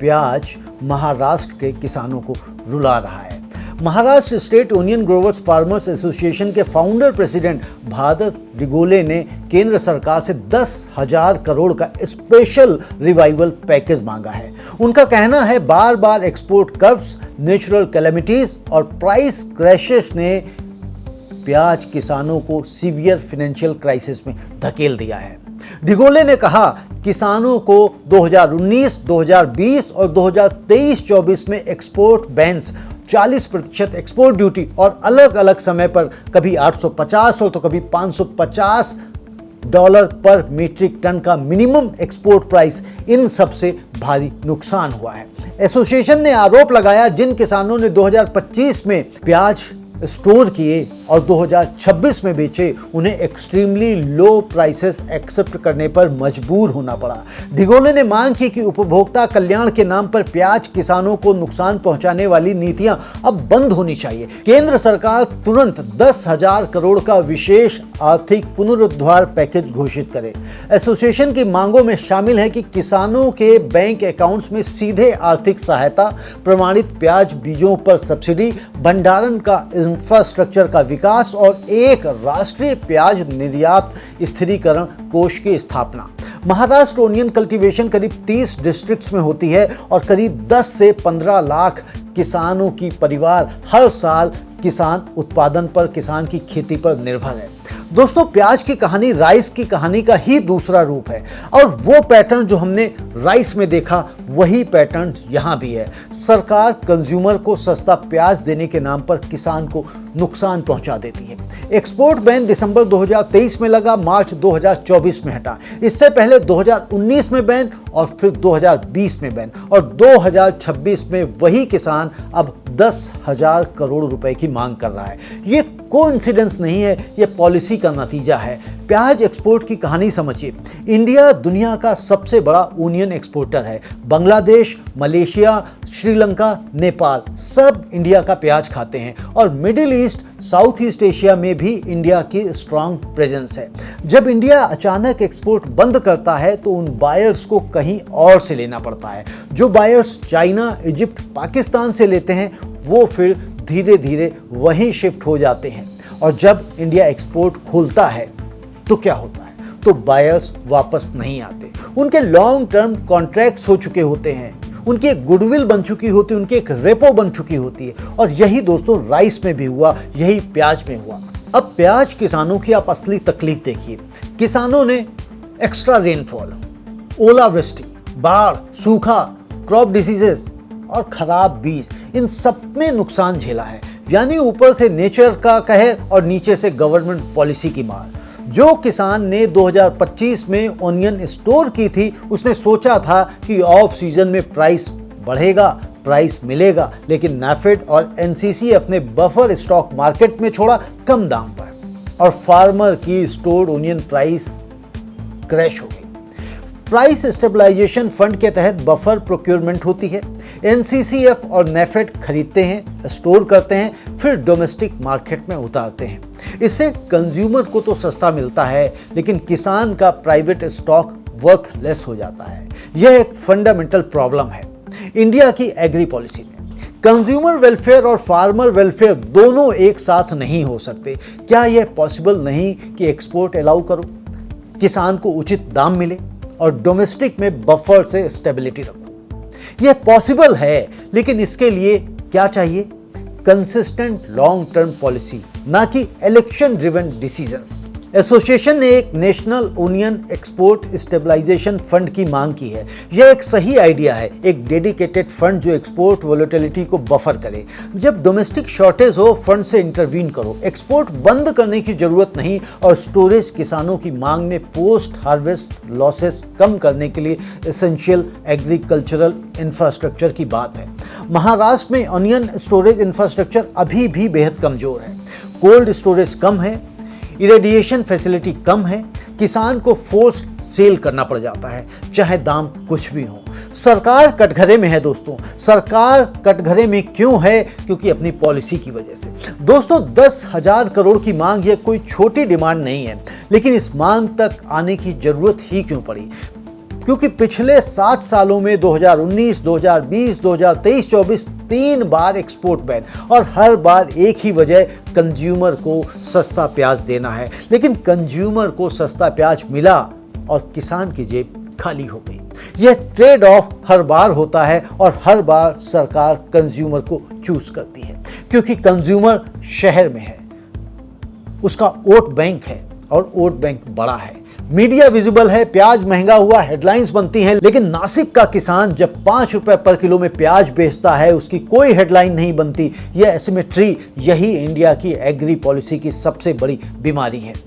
प्याज महाराष्ट्र के किसानों को रुला रहा है। Maharashtra state union growers farmers association के फाउंडर प्रेसिडेंट भारत डिगोले ने केंद्र सरकार से 10,000 करोड़ का स्पेशल रिवाइवल पैकेज मांगा है। उनका कहना है बार बार एक्सपोर्ट कर्व्स, नेचुरल कैलेमिटीज और प्राइस क्रैशेस ने प्याज किसानों को सीवियर फाइनेंशियल क्राइसिस में धकेल दिया है। डिगोले ने कहा किसानों को 2019, 2020 और 2023-24 में एक्सपोर्ट बैन्स, 40% एक्सपोर्ट ड्यूटी और अलग अलग समय पर कभी 850 और तो कभी $550 पर मीट्रिक टन का मिनिमम एक्सपोर्ट प्राइस, इन सब से भारी नुकसान हुआ है। एसोसिएशन ने आरोप लगाया जिन किसानों ने 2025 में प्याज स्टोर किए और 2026 में बेचे, उन्हें एक्सट्रीमली लो प्राइसेस एक्सेप्ट करने पर मजबूर होना पड़ा। डिगोले ने मांग की कि उपभोक्ता कल्याण के नाम पर प्याज किसानों को नुकसान पहुंचाने वाली नीतियां अब बंद होनी चाहिए। केंद्र सरकार तुरंत 10,000 करोड़ का विशेष आर्थिक पुनरुद्धार पैकेज घोषित करे। एसोसिएशन की मांगों में शामिल है कि किसानों के बैंक अकाउंट्स में सीधे आर्थिक सहायता, प्रमाणित प्याज बीजों पर सब्सिडी, भंडारण का इंफ्रास्ट्रक्चर का विकास और एक राष्ट्रीय प्याज निर्यात स्थिरीकरण कोष की स्थापना। महाराष्ट्र ओनियन कल्टीवेशन करीब 30 डिस्ट्रिक्ट्स में होती है और करीब 10 से 15 लाख किसानों की परिवार हर साल किसान उत्पादन पर, किसान की खेती पर निर्भर है। दोस्तों, प्याज की कहानी राइस की कहानी का ही दूसरा रूप है और वो पैटर्न जो हमने राइस में देखा वही पैटर्न यहाँ भी है। सरकार कंज्यूमर को सस्ता प्याज देने के नाम पर किसान को नुकसान पहुंचा देती है। एक्सपोर्ट बैन दिसंबर 2023 में लगा, मार्च 2024 में हटा। इससे पहले 2019 में बैन और फिर 2020 में बैन और 2026 में वही किसान अब 10,000 करोड़ रुपए की मांग कर रहा है। ये कोइंसिडेंस नहीं है, ये पॉलिसी का नतीजा है। प्याज एक्सपोर्ट की कहानी समझिए। इंडिया दुनिया का सबसे बड़ा ओनियन एक्सपोर्टर है। बांग्लादेश, मलेशिया, श्रीलंका, नेपाल सब इंडिया का प्याज खाते हैं और middle east, south east Asia में भी इंडिया की स्ट्रांग प्रेजेंस है। जब इंडिया अचानक एक्सपोर्ट बंद करता है तो उन बायर्स को कहीं और से लेना पड़ता है। जो बायर्स चाइना, इजिप्ट, पाकिस्तान से लेते हैं वो फिर धीरे धीरे वहीं शिफ्ट हो जाते हैं और जब इंडिया एक्सपोर्ट खोलता है तो क्या होता है, तो बायर्स वापस नहीं आते। उनके लॉन्ग टर्म कॉन्ट्रैक्ट्स हो चुके होते हैं, उनकी एक गुडविल बन चुकी होती है, उनकी एक रेपो बन चुकी होती है और यही दोस्तों राइस में भी हुआ, यही प्याज में हुआ। अब प्याज किसानों की आप असली तकलीफ देखिए। किसानों ने एक्स्ट्रा रेनफॉल, ओलावृष्टि, बाढ़, सूखा, क्रॉप डिसीजेस और खराब बीज, इन सब में नुकसान झेला है। यानी ऊपर से नेचर का कहर और नीचे से गवर्नमेंट पॉलिसी की मार। जो किसान ने 2025 में ओनियन स्टोर की थी उसने सोचा था कि ऑफ सीजन में प्राइस बढ़ेगा, प्राइस मिलेगा, लेकिन नाफेड और एनसीसीएफ ने बफर स्टॉक मार्केट में छोड़ा कम दाम पर और फार्मर की स्टोर्ड ओनियन प्राइस क्रैश हो गई। प्राइस स्टेबलाइजेशन फंड के तहत बफर प्रोक्योरमेंट होती है। एनसीसीएफ और नेफेड खरीदते हैं, स्टोर करते हैं, फिर डोमेस्टिक मार्केट में उतारते हैं। इससे कंज्यूमर को तो सस्ता मिलता है लेकिन किसान का प्राइवेट स्टॉक वर्थलेस हो जाता है। यह एक फंडामेंटल प्रॉब्लम है इंडिया की एग्री पॉलिसी में। कंज्यूमर वेलफेयर और फार्मर वेलफेयर दोनों एक साथ नहीं हो सकते। क्या यह पॉसिबल नहीं कि एक्सपोर्ट अलाउ करो, किसान को उचित दाम मिले और डोमेस्टिक में बफर से स्टेबिलिटी रखो? यह पॉसिबल है, लेकिन इसके लिए क्या चाहिए? कंसिस्टेंट लॉन्ग टर्म पॉलिसी, ना कि इलेक्शन ड्रिवन डिसीजंस। एसोसिएशन ने एक national onion export stabilisation fund की मांग की है। यह एक सही आइडिया है, एक डेडिकेटेड फंड जो एक्सपोर्ट वोलेटिलिटी को बफर करे। जब डोमेस्टिक शॉर्टेज हो, फंड से इंटरवीन करो। एक्सपोर्ट बंद करने की जरूरत नहीं और स्टोरेज किसानों की मांग में पोस्ट हार्वेस्ट लॉसेस कम करने के लिए एसेंशियल एग्रीकल्चरल इंफ्रास्ट्रक्चर की बात है। महाराष्ट्र में ऑनियन स्टोरेज इंफ्रास्ट्रक्चर अभी भी बेहद कमजोर है। कोल्ड स्टोरेज कम है, इरेडिएशन फैसिलिटी कम है, किसान को फोर्स सेल करना पड़ जाता है चाहे दाम कुछ भी हो। सरकार कटघरे में है दोस्तों। सरकार कटघरे में क्यों है? क्योंकि अपनी पॉलिसी की वजह से। दोस्तों, 10,000 करोड़ की मांग ये कोई छोटी डिमांड नहीं है, लेकिन इस मांग तक आने की जरूरत ही क्यों पड़ी? क्योंकि पिछले 7 सालों में 2019, 2020, 2023, 24 3 बार एक्सपोर्ट बैन, और हर बार एक ही वजह, कंज्यूमर को सस्ता प्याज देना है। लेकिन कंज्यूमर को सस्ता प्याज मिला और किसान की जेब खाली हो गई। यह ट्रेड ऑफ हर बार होता है और हर बार सरकार कंज्यूमर को चूज करती है, क्योंकि कंज्यूमर शहर में है, उसका वोट बैंक है और वोट बैंक बड़ा है, मीडिया विजिबल है, प्याज महंगा हुआ, हेडलाइंस बनती हैं। लेकिन नासिक का किसान जब 5 रुपए पर किलो में प्याज बेचता है, उसकी कोई हेडलाइन नहीं बनती। यह एसिमेट्री, यही इंडिया की एग्री पॉलिसी की सबसे बड़ी बीमारी है।